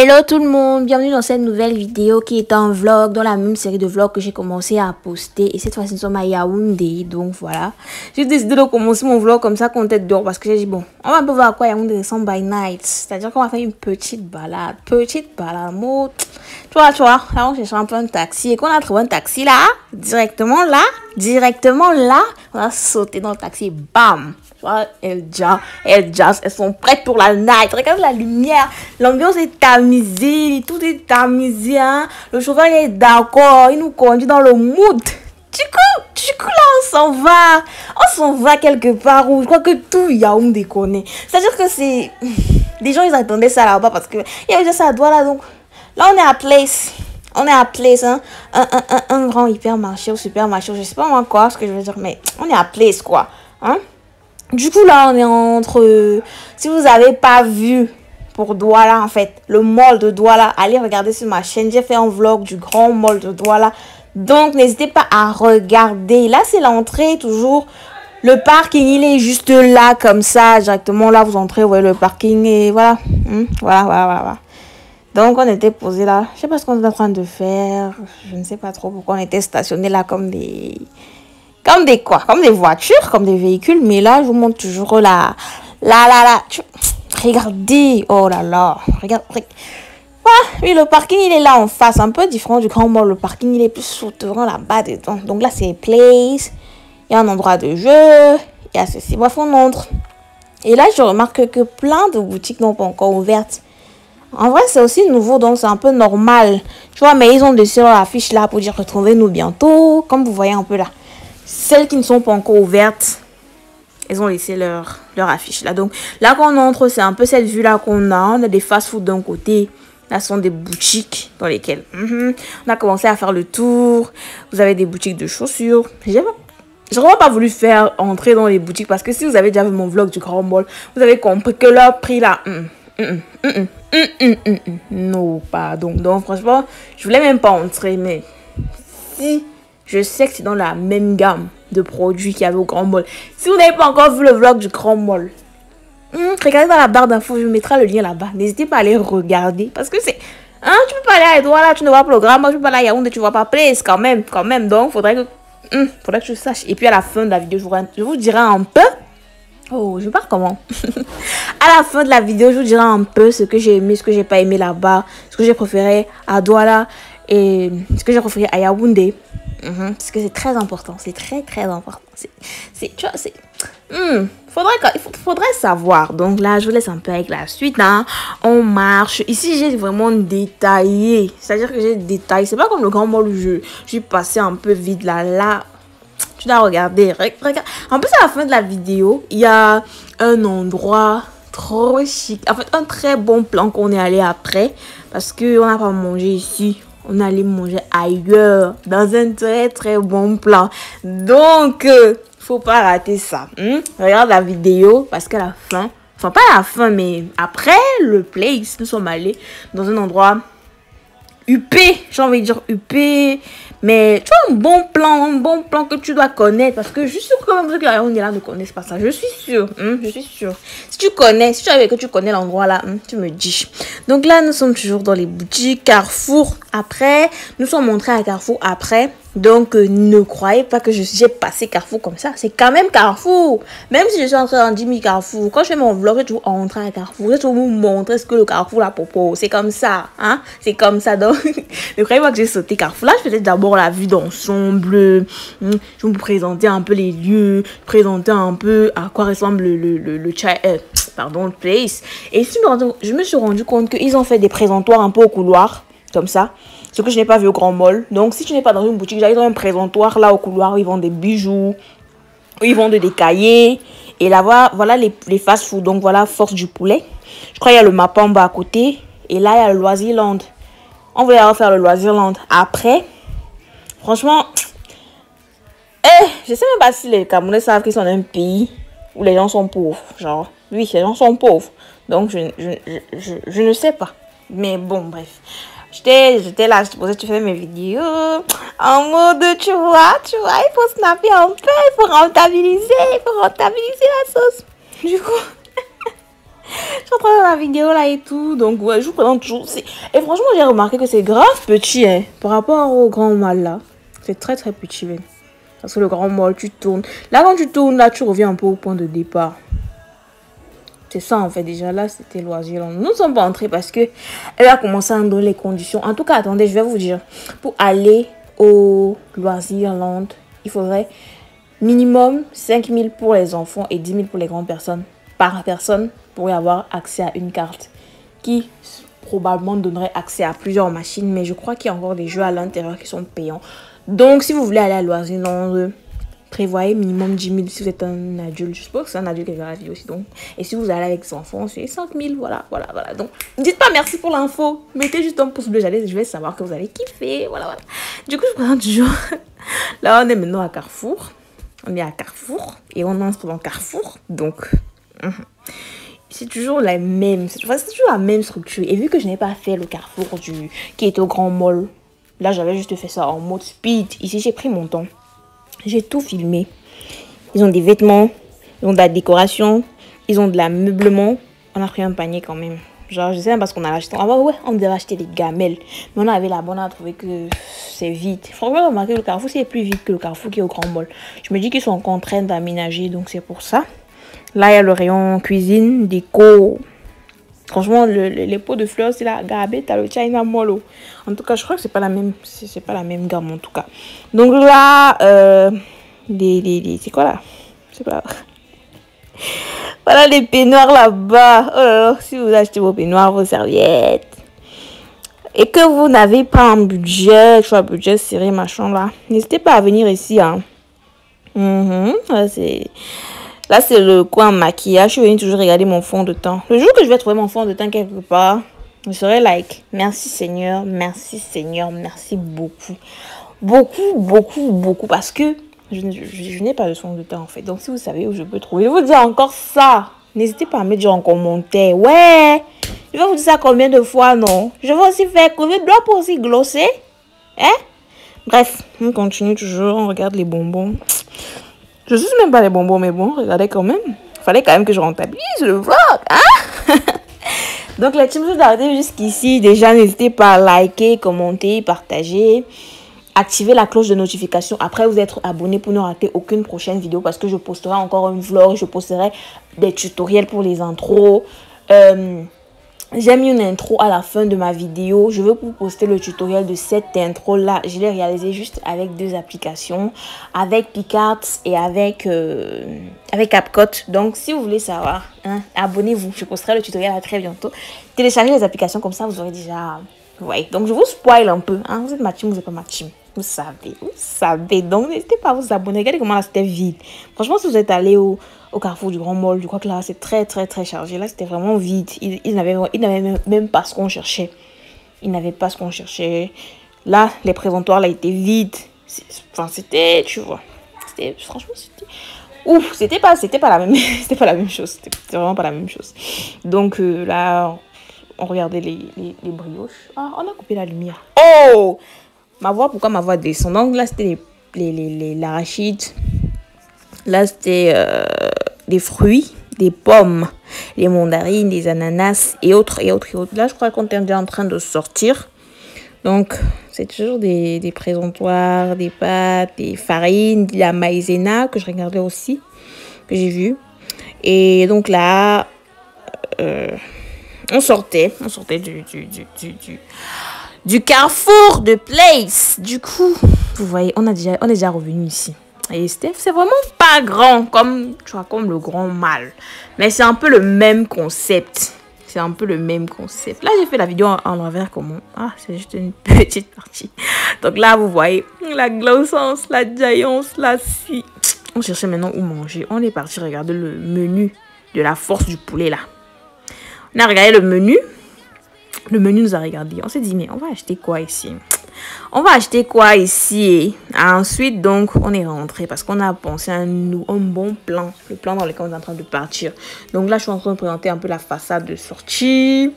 Hello tout le monde, bienvenue dans cette nouvelle vidéo qui est un vlog dans la même série de vlogs que j'ai commencé à poster. Et cette fois-ci nous sommes à Yaoundé, donc voilà. J'ai décidé de commencer mon vlog comme ça qu'on était dehors parce que j'ai dit bon, on va un peu voir à quoi Yaoundé ressemble by night. C'est-à-dire qu'on va faire une petite balade, mot. Tu vois, là on cherche un peu un taxi et qu'on a trouvé un taxi là, directement là, on a sauté dans le taxi, bam. Elles sont prêtes pour la night. Regarde la lumière, l'ambiance est tamisée, tout est tamisé, hein? Le chauffeur il est d'accord, il nous conduit dans le mood. Du coup là on s'en va quelque part où je crois que tout Yaoundé connaît. C'est-à-dire que c'est des gens ils attendaient ça là-bas parce que il y avait déjà ça à Douala, donc là on est à Place, hein? Un grand hypermarché ou supermarché, je sais pas moi quoi ce que je veux dire, mais on est à Place quoi, hein? Du coup, là, on est entre... si vous n'avez pas vu pour Douala, en fait, le mall de Douala, allez regarder sur ma chaîne. J'ai fait un vlog du grand mall de Douala. Donc, n'hésitez pas à regarder. Là, c'est l'entrée, toujours. Le parking, il est juste là, comme ça, directement. Là, vous entrez, vous voyez le parking et voilà. Voilà. Donc, on était posé là. Je sais pas ce qu'on est en train de faire. Je ne sais pas trop pourquoi on était stationné là comme des voitures, comme des véhicules. Mais là, je vous montre toujours là. Regardez. Oh là là. Regarde. Oui, le parking, il est là en face. Un peu différent du grand mall. Le parking, il est plus souterrain là-bas dedans. Donc là, c'est Place. Il y a un endroit de jeu. Il y a ceci. Bref, on entre. Et là, je remarque que plein de boutiques n'ont pas encore ouvertes. En vrai, c'est aussi nouveau, donc c'est un peu normal. Tu vois, mais ils ont laissé leur affiche là pour dire retrouvez-nous bientôt. Comme vous voyez un peu là. Celles qui ne sont pas encore ouvertes, elles ont laissé leur affiche là. Donc là quand on entre, c'est un peu cette vue là qu'on a. On a des fast-food d'un côté. Là, ce sont des boutiques dans lesquelles on a commencé à faire le tour. Vous avez des boutiques de chaussures. J'ai vraiment pas voulu faire entrer dans les boutiques parce que si vous avez déjà vu mon vlog du grand mall, vous avez compris que leur prix là... non, pardon. Donc franchement, je voulais même pas entrer, mais si... je sais que c'est dans la même gamme de produits qu'il y avait au grand mall. Si vous n'avez pas encore vu le vlog du grand mall, regardez dans la barre d'infos, je mettrai le lien là-bas. N'hésitez pas à aller regarder. Parce que c'est... tu peux pas aller à Douala, tu ne vois pas le grand mall. Tu peux pas aller à Yaoundé, tu vois pas Place quand même. Donc, faudrait que je sache. Et puis à la fin de la vidéo, je vous dirai un peu... oh, je pars comment? À la fin de la vidéo, je vous dirai un peu ce que j'ai aimé, ce que j'ai pas aimé là-bas. Ce que j'ai préféré à Douala et ce que j'ai préféré à Yaoundé. Parce que c'est très important, c'est très important. Faudrait savoir. Donc là, je vous laisse un peu avec la suite. Hein. On marche. Ici, j'ai vraiment détaillé. C'est-à-dire que j'ai détaillé. C'est pas comme le grand mall où je suis passé un peu vite là. Tu dois regarder. Regarde. En plus, à la fin de la vidéo, il y a un endroit trop chic. En fait, un très bon plan qu'on est allé après. Parce qu'on n'a pas mangé ici. On allait manger ailleurs, dans un très bon plan. Donc, faut pas rater ça. Regarde la vidéo, parce qu'à la fin, enfin pas à la fin, mais après le Place, nous sommes allés dans un endroit huppé, j'ai envie de dire huppé, mais tu vois, un bon plan que tu dois connaître, parce que je suis sûre quand même que on est là ne connaissent pas ça, je suis sûre. Si tu savais que tu connais l'endroit là, tu me dis. Donc là, nous sommes toujours dans les boutiques Carrefour. Après, nous sommes montrés à Carrefour après. Donc, ne croyez pas que j'ai passé Carrefour comme ça. C'est quand même Carrefour. Même si je suis entrée dans 10 000 Carrefour, quand je fais mon vlog, je vais toujours entrer à Carrefour. Je vais toujours vous montrer ce que le Carrefour la propose. C'est comme ça. Hein? C'est comme ça. Donc, ne croyez pas que j'ai sauté Carrefour. Là, je faisais d'abord la vue d'ensemble. Je vais vous présenter un peu les lieux. Présenter un peu à quoi ressemble le Place. Et je me suis rendu compte qu'ils ont fait des présentoirs un peu au couloir. Comme ça. Ce que je n'ai pas vu au grand mall. Donc, si tu n'es pas dans une boutique, j'arrive dans un présentoir là au couloir où ils vendent des bijoux, où ils vendent des cahiers. Et là, voilà les fast-food. Donc, voilà, Force du Poulet. Je crois qu'il y a le Mapamba à côté. Et là, il y a le Loisirland. On va aller faire le Loisirland. Après, franchement, je sais même pas si les Camerounais savent qu'ils sont dans un pays où les gens sont pauvres. Genre, oui, les gens sont pauvres. Donc, je ne sais pas. Mais bon, bref. J'étais là, je te posais, tu fais mes vidéos en mode, tu vois, il faut snapper un peu, il faut rentabiliser la sauce. Du coup, Je suis en train de faire la vidéo là et tout. Donc, ouais, je vous présente toujours. Et franchement, j'ai remarqué que c'est grave petit, hein, par rapport au grand mâle là. C'est très très petit, hein. Parce que le grand mâle, tu tournes. Là, quand tu tournes, là, tu reviens un peu au point de départ. C'est ça en fait. Déjà là, c'était Loisirland. Nous ne sommes pas entrés parce que elle a commencé à nous donner les conditions. En tout cas, attendez, je vais vous dire. Pour aller au Loisirland, il faudrait minimum 5 000 pour les enfants et 10 000 pour les grandes personnes. Par personne pour y avoir accès à une carte qui probablement donnerait accès à plusieurs machines. Mais je crois qu'il y a encore des jeux à l'intérieur qui sont payants. Donc, si vous voulez aller à Loisirland, prévoyez minimum 10 000 si vous êtes un adulte. Je suppose que c'est un adulte qui regarde la vidéo aussi. Donc. Et si vous allez avec vos enfants, c'est 5 000. Voilà. Donc, dites pas merci pour l'info. Mettez juste un pouce bleu. Je vais savoir que vous allez kiffer. Voilà. Du coup, je présente toujours. Là, on est maintenant à Carrefour. On est à Carrefour. Et on entre dans Carrefour. Donc, c'est toujours la même. C'est toujours la même structure. Et vu que je n'ai pas fait le Carrefour qui est au Grand Mall, là, j'avais juste fait ça en mode speed. Ici, j'ai pris mon temps. J'ai tout filmé. Ils ont des vêtements, ils ont de la décoration, ils ont de l'ameublement. On a pris un panier quand même. Genre, je sais même parce qu'on a acheté. Ah ouais, on devait acheter des gamelles. Mais on avait la bonne à trouver que c'est vide. Franchement, remarqué le Carrefour, c'est plus vite que le Carrefour qui est au Grand Mall. Je me dis qu'ils sont encore en train d'aménager, donc c'est pour ça. Là, il y a le rayon cuisine, déco. Franchement, les pots de fleurs, c'est la Gabé, t'as le China Mall. En tout cas, je crois que c'est pas la même. C'est pas la même gamme en tout cas. Donc là, c'est quoi là? C'est pas. Voilà les peignoirs là-bas. Oh là là, si vous achetez vos peignoirs, vos serviettes, et que vous n'avez pas un budget, soit budget serré, machin là, n'hésitez pas à venir ici. Hein. Là, c'est le coin maquillage. Je suis venue toujours regarder mon fond de teint. Le jour que je vais trouver mon fond de teint quelque part, je serai like, merci Seigneur, merci Seigneur, merci beaucoup. Beaucoup. Parce que je n'ai pas de fond de teint en fait. Donc, si vous savez où je peux trouver, je vous dis encore ça. N'hésitez pas à mettre en commentaire. Ouais, je vais vous dire ça combien de fois, non? Je vais aussi faire que je dois pas aussi glosser. Hein? Bref, on continue toujours. On regarde les bonbons. Je ne suis même pas les bonbons, mais bon, regardez quand même. Il fallait quand même que je rentabilise le vlog, hein? Donc, la team, vous arrêtez jusqu'ici. Déjà, n'hésitez pas à liker, commenter, partager. Activez la cloche de notification. Après, vous êtes abonné pour ne rater aucune prochaine vidéo parce que je posterai encore un vlog. Je posterai des tutoriels pour les intros. J'ai mis une intro à la fin de ma vidéo. Je veux vous poster le tutoriel de cette intro là. Je l'ai réalisé juste avec 2 applications, avec Picards et avec CapCut. Donc si vous voulez savoir, hein, abonnez-vous. Je posterai le tutoriel à très bientôt. Téléchargez les applications comme ça, vous aurez déjà. Ouais. Donc je vous spoil un peu. Hein. Vous êtes ma team, vous n'êtes pas ma team. Vous savez. Donc n'hésitez pas à vous abonner. Regardez comment là c'était vide. Franchement, si vous êtes allé au Carrefour du Grand Mall, je crois que là c'est très chargé. Là c'était vraiment vide. Ils n'avaient même pas ce qu'on cherchait. Ils n'avaient pas ce qu'on cherchait. Là, les présentoirs là étaient vides. Enfin, c'était, tu vois. Franchement, c'était. Ouf, c'était pas la même. C'était pas la même chose. C'était vraiment pas la même chose. Donc là, on regardait les brioches. Ah, on a coupé la lumière. Oh! Pourquoi ma voix descend? Donc là, c'était l'arachide. Là, c'était des fruits, des pommes, les mandarines, les ananas et autres. Là, je crois qu'on est en train de sortir. Donc, c'est toujours des présentoirs, des pâtes, des farines, de la maïzena que je regardais aussi, que j'ai vu. Et donc là, on sortait du Carrefour de Place. Du coup, vous voyez, on est déjà revenu ici. Et c'est vraiment pas grand comme le Grand Mall. Mais c'est un peu le même concept. Là, j'ai fait la vidéo en l'envers comment. Ah, c'est juste une petite partie. Donc là, vous voyez la glossance, la giance, la scie. On cherchait maintenant où manger. On est parti regarder le menu de la force du poulet là. On a regardé le menu. Le menu nous a regardé. On s'est dit, mais on va acheter quoi ici? Ensuite, donc, on est rentré parce qu'on a pensé à un bon plan. Le plan dans lequel on est en train de partir. Donc là, je suis en train de présenter un peu la façade de sortie.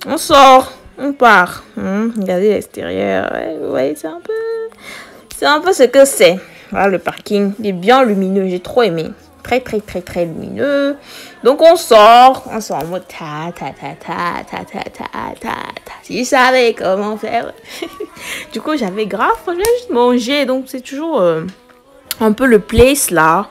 On sort, on part. Regardez l'extérieur. Ouais, c'est un peu ce que c'est. Voilà le parking. Il est bien lumineux. J'ai trop aimé. très, très, très, très lumineux. Donc, on sort en mode ta, ta, ta, ta, ta, ta, ta, ta, ta. Si je savais comment faire. Du coup, j'avais grave, je vais juste manger. Donc, c'est toujours un peu le place là.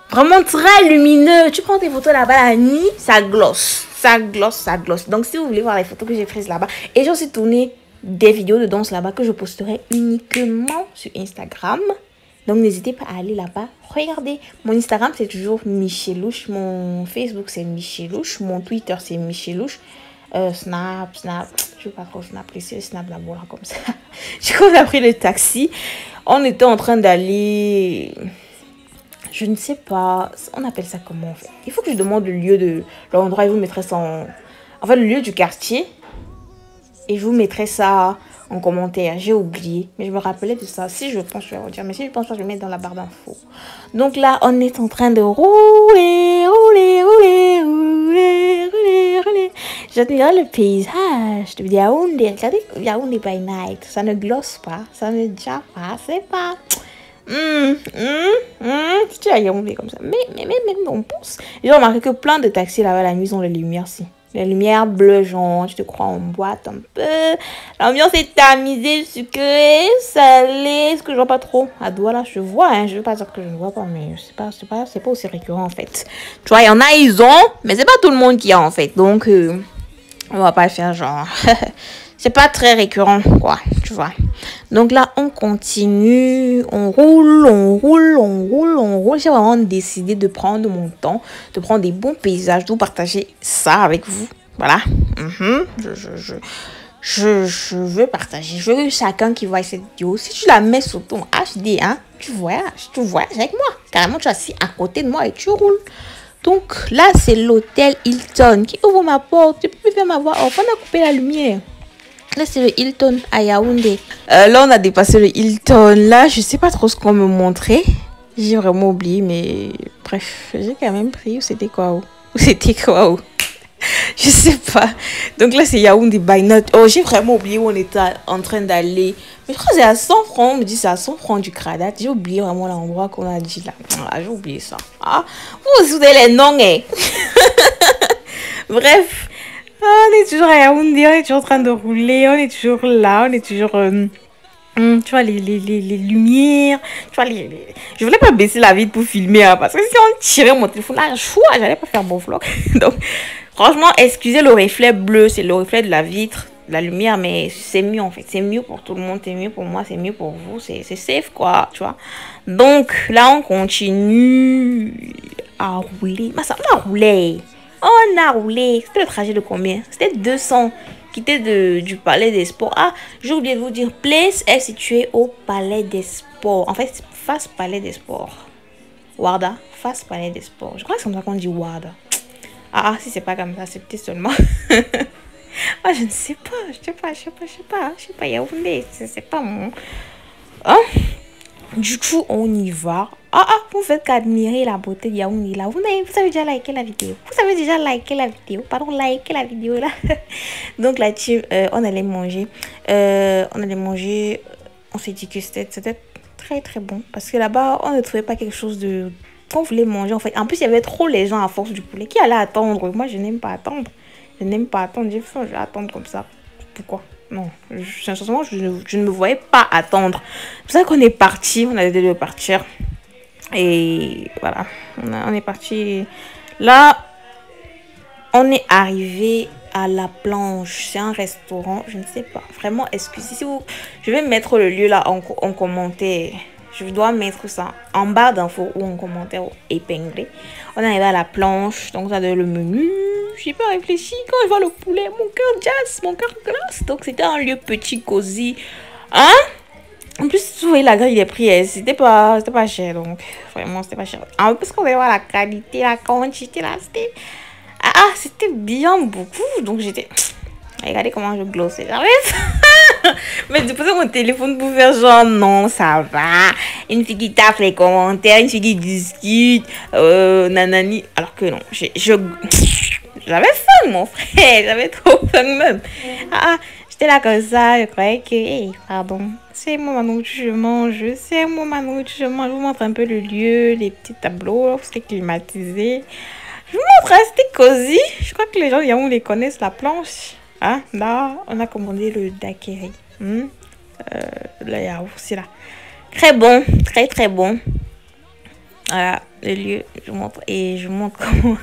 Vraiment très lumineux. Tu prends tes photos là-bas la nuit, ça glosse. Ça glosse, ça glosse. Donc, si vous voulez voir les photos que j'ai prises là-bas. Et j'ai aussi tourné des vidéos de danse là-bas que je posterai uniquement sur Instagram. Donc, n'hésitez pas à aller là-bas. Regardez, mon Instagram, c'est toujours Michelouche. Mon Facebook, c'est Michelouche. Mon Twitter, c'est Michelouche. Snap. Je veux pas trop Snap. Laissez le Snap d'abord, comme ça. Du coup, on a pris le taxi. On était en train d'aller... Je ne sais pas. On appelle ça comment, en fait. Il faut que je demande le lieu de... L'endroit, et vous mettrez ça en... En fait, le lieu du quartier. Et je vous mettrai ça en commentaire. J'ai oublié. Mais je me rappelais de ça. Si je pense, je vais redire. Mais si je pense pas, je vais mettre dans la barre d'infos. Donc là, on est en train de rouler. J'admire le paysage de Yaoundé. Regardez Yaoundé by night. Ça ne glosse pas. Ça ne déjà pas. C'est pas... Tu as Yaoundé comme ça. Mais on pense. J'ai remarqué que plein de taxis là-bas la nuit ont les lumières si. Les lumières bleues, genre, tu te crois en boîte un peu. L'ambiance est tamisée, sucrée, salée. Est-ce que je vois pas trop? À doigt là, je vois, hein. Je veux pas dire que je ne vois pas, mais c'est pas aussi récurrent en fait. Tu vois, il y en a, ils ont, mais c'est pas tout le monde qui a en fait. Donc, on va pas faire genre. C'est pas très récurrent, quoi, tu vois. Donc là, on continue, on roule. J'ai vraiment décidé de prendre mon temps, de prendre des bons paysages, de vous partager ça avec vous. Voilà. Je veux partager. Je veux que chacun qui voit cette vidéo, si tu la mets sur ton HD, hein, tu voyages avec moi. Carrément, tu es assis à côté de moi et tu roules. Donc là, c'est l'hôtel Hilton qui ouvre ma porte. Tu peux faire ma voix. Oh, on a coupé la lumière. Là, c'est le Hilton à Yaoundé. Là, on a dépassé le Hilton. Là, je sais pas trop ce qu'on me montrait. J'ai vraiment oublié, mais bref, j'ai quand même pris. C'était quoi? Je sais pas. Donc là, c'est Yaoundé by night. Oh, j'ai vraiment oublié où on était en train d'aller. Mais je crois que c'est à 100 francs. On me dit c'est à 100 francs du Cradat. J'ai oublié vraiment l'endroit qu'on a dit là. Ah, j'ai oublié ça. Ah, vous avez les noms, hein. Bref. On est toujours à Yaoundé, on est toujours en train de rouler, on est toujours là, on est toujours... tu vois, les lumières, tu vois, je voulais pas baisser la vitre pour filmer, hein, parce que si on tirait mon téléphone, là, j'allais pas faire bon vlog. Donc, franchement, excusez le reflet bleu, c'est le reflet de la vitre, de la lumière, mais c'est mieux en fait. C'est mieux pour tout le monde, c'est mieux pour moi, c'est mieux pour vous, c'est safe quoi, tu vois. Donc, là, on continue à rouler. Mais ça, on a roulé. On a roulé. C'était le trajet de combien? C'était 200. Quitter du Palais des Sports. Ah, j'ai oublié de vous dire. Place est située au Palais des Sports. En fait, face Palais des Sports. Warda. Face Palais des Sports. Je crois que c'est comme ça qu'on dit Warda. Ah, si c'est pas comme ça, c'est peut-être seulement. Ah, je ne sais pas. Je sais pas. Yaoundé. C'est pas mon. Hein? Du coup, on y va. Vous faites qu'admirer la beauté de Yaoundé là. Vous avez déjà liké la vidéo. Pardon, liké la vidéo là. Donc la team, on allait manger. On s'est dit que c'était très très bon. Parce que là-bas, on ne trouvait pas quelque chose de... qu'on voulait manger en fait. En plus, il y avait trop les gens à force du poulet qui allaient attendre. Moi, je n'aime pas attendre. J'ai faim, je vais attendre comme ça. Pourquoi? Non, sincèrement, je ne me voyais pas attendre. C'est pour ça qu'on est parti. On a décidé de partir. Et voilà, on est parti. Là, on est arrivé à la planche. C'est un restaurant, je ne sais pas. Vraiment, excusez. Je vais mettre le lieu là en commentaire. Je dois mettre ça en barre d'infos ou en commentaire épinglé. On est arrivé à la planche. Donc, ça donne le menu. J'ai pas réfléchi. Quand je vois le poulet, mon cœur jazz, mon cœur glace. Donc, c'était un lieu petit, cosy. Hein? En plus, vous voyez la grille des prix, c'était pas cher. Donc, vraiment, c'était pas cher. En plus, quand on va voir la qualité, la quantité, là, c'était bien beaucoup. Donc, j'étais... Regardez comment je glossais. Mais j'ai posé mon téléphone pour faire genre, non, ça va. Une fille qui tape les commentaires, une fille qui discute, nanani. Alors que non, j'avais faim, mon frère. J'avais trop faim même. J'étais là comme ça, je croyais que, hey, pardon, c'est moi ma nourriture, je mange, c'est moi ma nourriture, je mange. Je vous montre un peu le lieu, les petits tableaux, c'était climatisé. Je vous montre, hein, c'était cosy. Je crois que les gens, on les connaissent, la planche. Hein? Là, on a commandé le daiquiri. Le yaourt, c'est là. Très bon, très très bon. Voilà, le lieu, je vous montre. Et je vous montre comment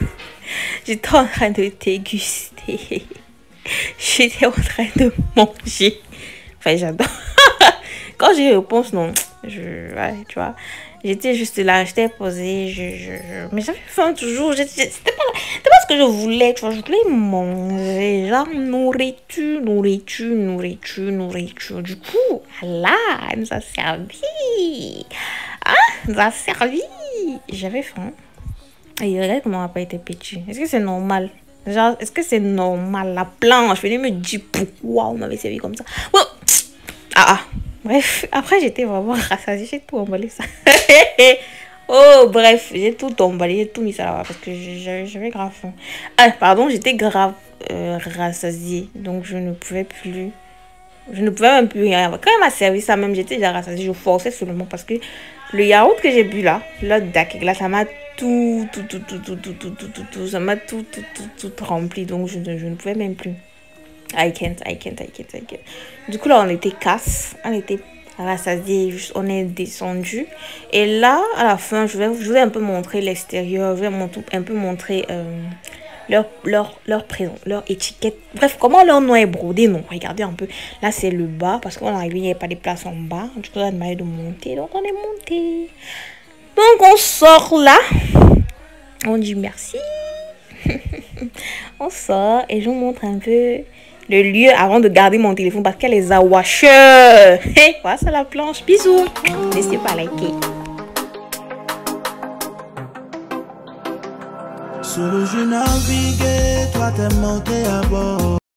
j'étais en train de déguster. J'étais en train de manger. Enfin, j'adore. Quand j'y repense, non. Ouais, tu vois. J'étais juste là, j'étais posée. Mais j'avais faim toujours. C'était pas ce que je voulais. Tu vois, je voulais manger. Genre, nourriture. Du coup, là, elle nous a servi. Ah, elle nous a servi. J'avais faim. Et regarde comment on n'a pas été petit. Est-ce que c'est normal? Genre, est-ce que c'est normal? La planche, je venais me dire pourquoi on m'avait servi comme ça. Bon. Bref, après j'étais vraiment rassasiée, j'ai tout emballé ça. Oh, bref, j'ai tout emballé, j'ai tout mis ça là-bas parce que j'avais grave faim. Ah, pardon, j'étais grave rassasiée, donc je ne pouvais plus. Je ne pouvais même plus rien. Quand elle m'a servi ça, même j'étais déjà rassasiée, je forçais seulement parce que le yaourt que j'ai bu là, le là, ça m'a ça m'a tout rempli, donc je ne pouvais même plus. I can't. Du coup, là, on était on était rassasiés, on est descendu. Et là, à la fin, je vais un peu montrer l'extérieur, je vais un peu montrer leur présent, leur étiquette. Bref, comment leur nom est brodé, non. Regardez un peu. Là, c'est le bas, parce qu'on est arrivé, il n'y avait pas de place en bas. Du coup, on a demandé de monter, donc on est monté. Donc, on sort là. On dit merci. On sort et je vous montre un peu le lieu avant de garder mon téléphone parce qu'elle les a washers. Hey, voilà, c'est la planche. Bisous. N'hésitez pas à liker. Solo je naviguais, toi t'es monté à bord.